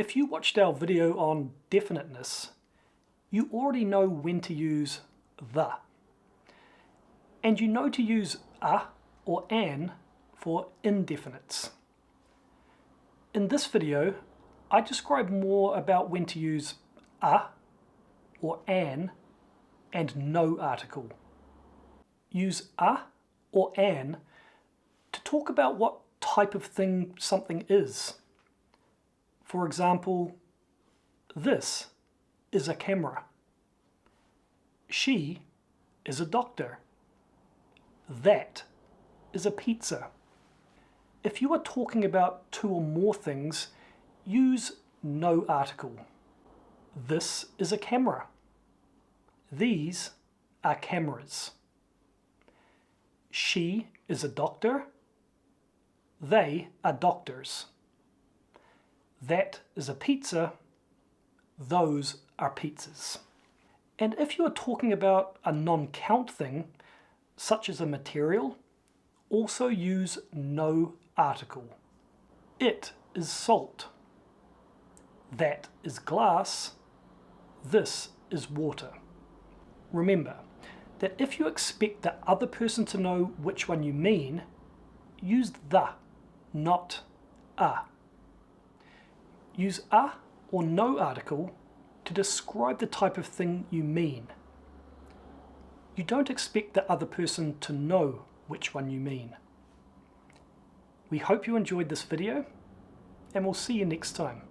If you watched our video on definiteness, you already know when to use the. And you know to use a or an for indefinites. In this video, I describe more about when to use a or an and no article. Use a or an to talk about what type of thing something is. For example, this is a camera. She is a doctor. That is a pizza. If you are talking about two or more things, use no article. This is a camera. These are cameras. She is a doctor. They are doctors. That is a pizza. Those are pizzas. And if you are talking about a non-count thing, such as a material, also use no article. It is salt. That is glass. This is water. Remember that if you expect the other person to know which one you mean, use the, not a. Use a or no article to describe the type of thing you mean. You don't expect the other person to know which one you mean. We hope you enjoyed this video, and we'll see you next time.